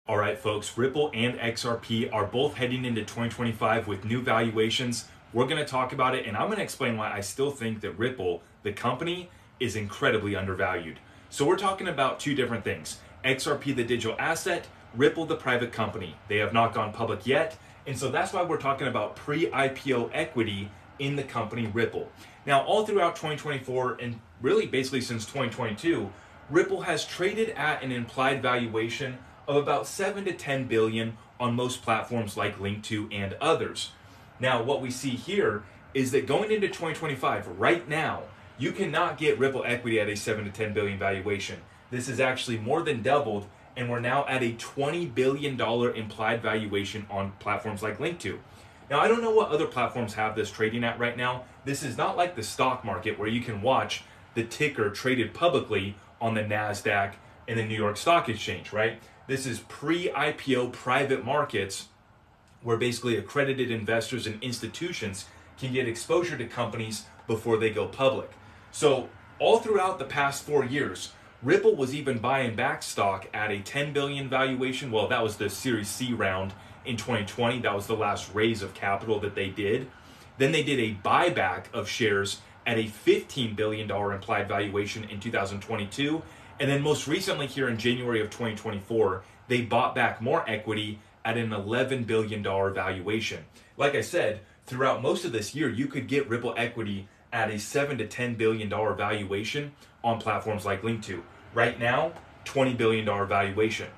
All right, folks, Ripple and XRP are both heading into 2025 with new valuations. We're going to talk about it, and I'm going to explain why I still think that Ripple, the company, is incredibly undervalued. So we're talking about two different things. XRP, the digital asset, Ripple, the private company. They have not gone public yet, and so that's why we're talking about pre-IPO equity in the company Ripple. Now, all throughout 2024, and really basically since 2022, Ripple has traded at an implied valuation of about 7 to 10 billion on most platforms like Link2 and others. Now, what we see here is that going into 2025, right now, you cannot get Ripple equity at a 7 to 10 billion valuation. This is actually more than doubled, and we're now at a $20 billion implied valuation on platforms like Link2. Now, I don't know what other platforms have this trading at right now. This is not like the stock market where you can watch the ticker traded publicly on the NASDAQ and the New York Stock Exchange, right? This is pre-IPO private markets where basically accredited investors and institutions can get exposure to companies before they go public. So all throughout the past 4 years, Ripple was even buying back stock at a 10 billion valuation. Well, that was the Series C round in 2020. That was the last raise of capital that they did. Then they did a buyback of shares at a $15 billion implied valuation in 2022. And then most recently here in January of 2024, they bought back more equity at an $11 billion valuation. Like I said, throughout most of this year, you could get Ripple equity at a $7 to $10 billion valuation on platforms like Link2. Right now, $20 billion valuation.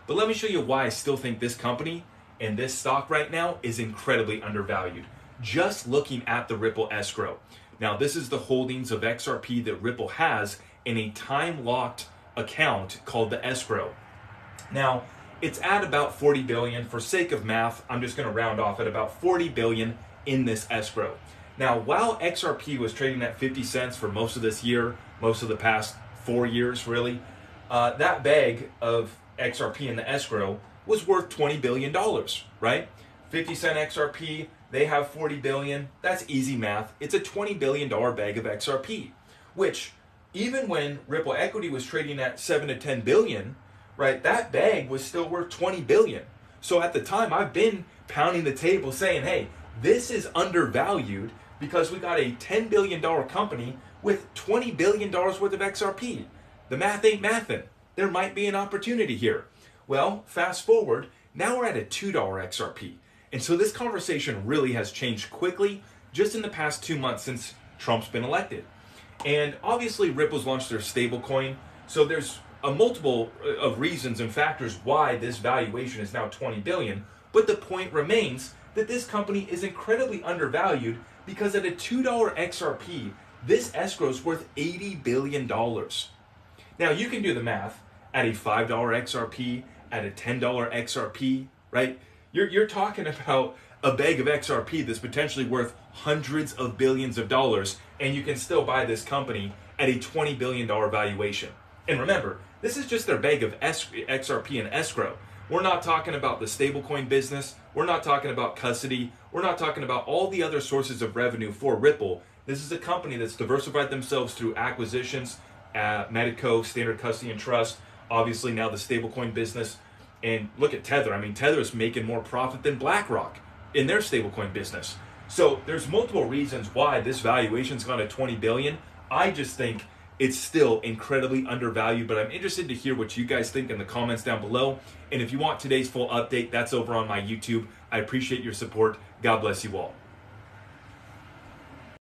But let me show you why I still think this company and this stock right now is incredibly undervalued. Just looking at the Ripple escrow. Now, this is the holdings of XRP that Ripple has in a time-locked account called the escrow. Now, it's at about 40 billion. For sake of math, I'm just going to round off at about 40 billion in this escrow. Now, while XRP was trading at 50 cents for most of this year, most of the past 4 years really, that bag of XRP in the escrow was worth $20 billion, right? 50 cent XRP, they have 40 billion. That's easy math. It's a $20 billion bag of XRP, which even when Ripple equity was trading at 7 to 10 billion, right, that bag was still worth 20 billion. So at the time, I've been pounding the table saying, hey, this is undervalued because we got a $10 billion company with $20 billion worth of XRP. The math ain't mathin'. There might be an opportunity here. Well, fast forward, now we're at a $2 XRP. And so this conversation really has changed quickly just in the past 2 months since Trump's been elected. And obviously Ripple's launched their stablecoin, so there's a multiple of reasons and factors why this valuation is now 20 billion, but the point remains that this company is incredibly undervalued because at a $2 XRP, this escrow is worth $80 billion. Now you can do the math at a $5 XRP, at a $10 XRP, right? You're talking about a bag of XRP that's potentially worth hundreds of billions of dollars, and you can still buy this company at a $20 billion valuation. And remember, this is just their bag of XRP and escrow. We're not talking about the stablecoin business. We're not talking about custody. We're not talking about all the other sources of revenue for Ripple. This is a company that's diversified themselves through acquisitions, Medico, Standard Custody and Trust, obviously now the stablecoin business. And look at Tether. I mean, Tether is making more profit than BlackRock in their stablecoin business. So there's multiple reasons why this valuation's gone to 20 billion. I just think it's still incredibly undervalued, but I'm interested to hear what you guys think in the comments down below. And if you want today's full update, that's over on my YouTube. I appreciate your support. God bless you all.